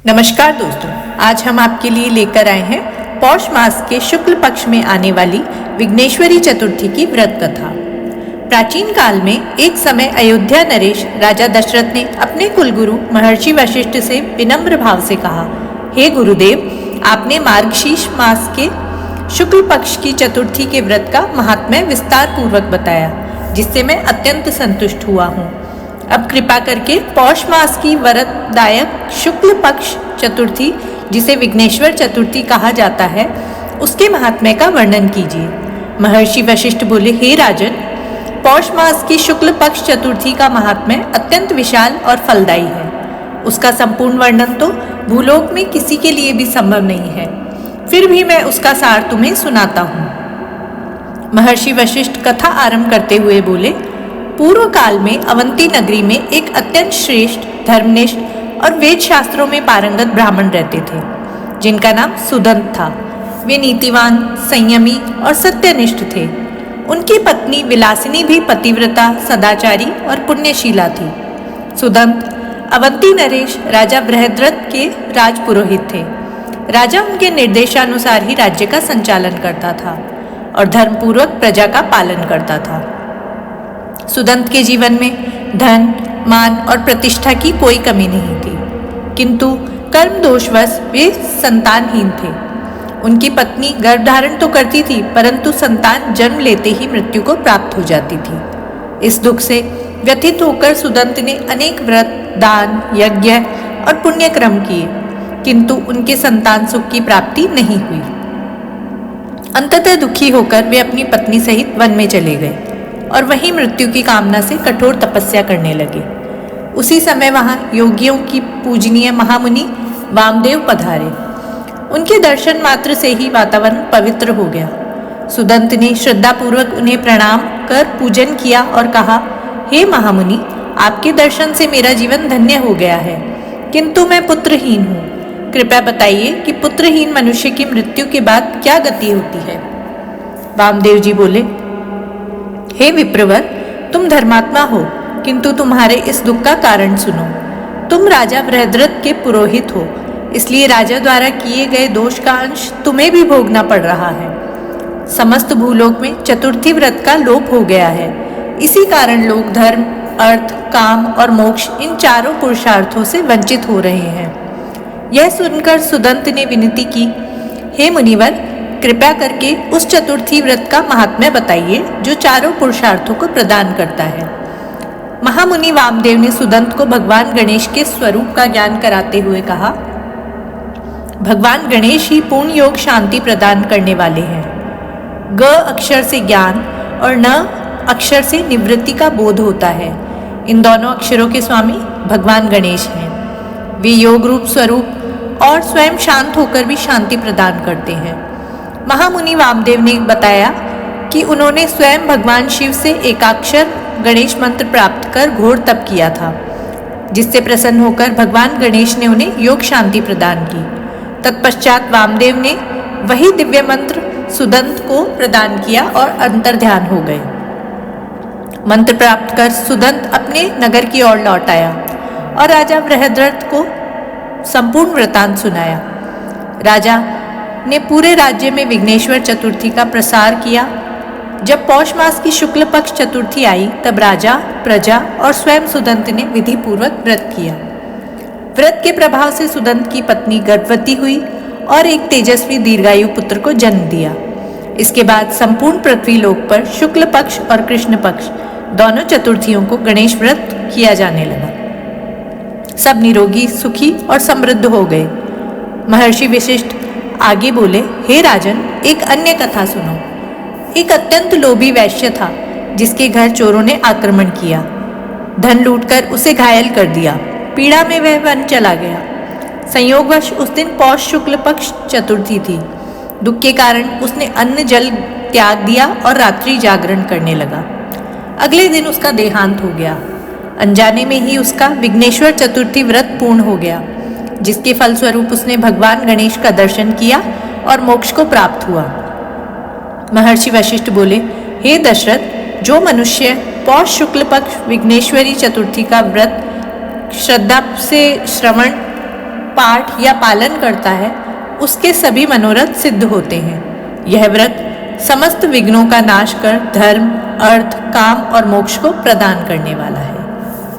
नमस्कार दोस्तों, आज हम आपके लिए लेकर आए हैं पौष मास के शुक्ल पक्ष में आने वाली विघ्नेश्वरी चतुर्थी की व्रत कथा। प्राचीन काल में एक समय अयोध्या नरेश राजा दशरथ ने अपने कुलगुरु महर्षि वशिष्ठ से विनम्र भाव से कहा, हे गुरुदेव, आपने मार्गशीर्ष मास के शुक्ल पक्ष की चतुर्थी के व्रत का महात्म्य विस्तार पूर्वक बताया, जिससे मैं अत्यंत संतुष्ट हुआ हूँ। अब कृपा करके पौष मास की वरदायक शुक्ल पक्ष चतुर्थी, जिसे विघ्नेश्वर चतुर्थी कहा जाता है, उसके महात्म्य का वर्णन कीजिए। महर्षि वशिष्ठ बोले, हे राजन, पौष मास की शुक्ल पक्ष चतुर्थी का महात्म्य अत्यंत विशाल और फलदायी है। उसका संपूर्ण वर्णन तो भूलोक में किसी के लिए भी संभव नहीं है, फिर भी मैं उसका सार तुम्हें सुनाता हूँ। महर्षि वशिष्ठ कथा आरंभ करते हुए बोले, पूर्व काल में अवंती नगरी में एक अत्यंत श्रेष्ठ, धर्मनिष्ठ और वेद शास्त्रों में पारंगत ब्राह्मण रहते थे, जिनका नाम सुदंत था। वे नीतिवान, संयमी और सत्यनिष्ठ थे। उनकी पत्नी विलासिनी भी पतिव्रता, सदाचारी और पुण्यशीला थी। सुदंत अवंती नरेश राजा बृहद्रथ के राजपुरोहित थे। राजा उनके निर्देशानुसार ही राज्य का संचालन करता था और धर्मपूर्वक प्रजा का पालन करता था। सुदंत के जीवन में धन, मान और प्रतिष्ठा की कोई कमी नहीं थी, किंतु कर्म दोषवश वे संतानहीन थे। उनकी पत्नी गर्भधारण तो करती थी, परंतु संतान जन्म लेते ही मृत्यु को प्राप्त हो जाती थी। इस दुख से व्यथित होकर सुदंत ने अनेक व्रत, दान, यज्ञ और पुण्य कर्म किए, किंतु उनके संतान सुख की प्राप्ति नहीं हुई। अंततः दुखी होकर वे अपनी पत्नी सहित वन में चले गए और वहीं मृत्यु की कामना से कठोर तपस्या करने लगे। उसी समय वहां योगियों की पूजनीय महामुनि वामदेव पधारे। उनके दर्शन मात्र से ही वातावरण पवित्र हो गया। सुदंत ने श्रद्धापूर्वक उन्हें प्रणाम कर पूजन किया और कहा, हे महामुनि, आपके दर्शन से मेरा जीवन धन्य हो गया है, किंतु मैं पुत्रहीन हूँ। कृपया बताइए कि पुत्रहीन मनुष्य की मृत्यु के बाद क्या गति होती है। वामदेव जी बोले, हे विप्रवर, तुम धर्मात्मा हो, किंतु तुम्हारे इस दुख का कारण सुनो। तुम राजा बृहद्रथ के पुरोहित हो, इसलिए राजा द्वारा किए गए दोष का अंश तुम्हें भी भोगना पड़ रहा है। समस्त भूलोक में चतुर्थी व्रत का लोप हो गया है। इसी कारण लोग धर्म, अर्थ, काम और मोक्ष, इन चारों पुरुषार्थों से वंचित हो रहे हैं। यह सुनकर सुदंत ने विनती की, हे मुनिवर, कृपया करके उस चतुर्थी व्रत का महात्म्य बताइए जो चारों पुरुषार्थों को प्रदान करता है। महामुनि वामदेव ने सुदंत को भगवान गणेश के स्वरूप का ज्ञान कराते हुए कहा, भगवान गणेश ही पूर्ण योग शांति प्रदान करने वाले हैं। ग अक्षर से ज्ञान और न अक्षर से निवृत्ति का बोध होता है। इन दोनों अक्षरों के स्वामी भगवान गणेश हैं। वे योग रूप स्वरूप और स्वयं शांत होकर भी शांति प्रदान करते हैं। महामुनि वामदेव ने बताया कि उन्होंने स्वयं भगवान शिव से एकाक्षर गणेश मंत्र प्राप्त कर घोर तप किया था, जिससे प्रसन्न होकर भगवान गणेश ने उन्हें योग शांति प्रदान की। तत्पश्चात वामदेव ने वही दिव्य मंत्र सुदंत को प्रदान किया और अंतर्ध्यान हो गए। मंत्र प्राप्त कर सुदंत अपने नगर की ओर लौट आया और राजा बृहद्रथ को संपूर्ण वृतांत सुनाया। राजा ने पूरे राज्य में विघ्नेश्वर चतुर्थी का प्रसार किया। जब पौष मास की शुक्ल पक्ष चतुर्थी आई, तब राजा, प्रजा और स्वयं सुदंत ने विधि पूर्वक व्रत किया। व्रत के प्रभाव से सुदंत की पत्नी गर्भवती हुई और एक तेजस्वी दीर्घायु पुत्र को जन्म दिया। इसके बाद संपूर्ण पृथ्वी लोक पर शुक्ल पक्ष और कृष्ण पक्ष दोनों चतुर्थियों को गणेश व्रत किया जाने लगा। सब निरोगी, सुखी और समृद्ध हो गए। महर्षि वशिष्ठ आगे बोले, हे राजन, एक अन्य कथा सुनो। एक अत्यंत लोभी वैश्य था, जिसके घर चोरों ने आक्रमण किया, धन लूटकर उसे घायल कर दिया। पीड़ा में वह वन चला गया। संयोगवश उस दिन पौष शुक्ल पक्ष चतुर्थी थी। दुख के कारण उसने अन्न जल त्याग दिया और रात्रि जागरण करने लगा। अगले दिन उसका देहांत हो गया। अनजाने में ही उसका विघ्नेश्वर चतुर्थी व्रत पूर्ण हो गया, जिसके फलस्वरूप उसने भगवान गणेश का दर्शन किया और मोक्ष को प्राप्त हुआ। महर्षि वशिष्ठ बोले, हे दशरथ, जो मनुष्य पौष शुक्ल पक्ष विघ्नेश्वरी चतुर्थी का व्रत श्रद्धा से श्रवण पाठ या पालन करता है उसके सभी मनोरथ सिद्ध होते हैं। यह व्रत समस्त विघ्नों का नाश कर धर्म, अर्थ, काम और मोक्ष को प्रदान करने वाला है।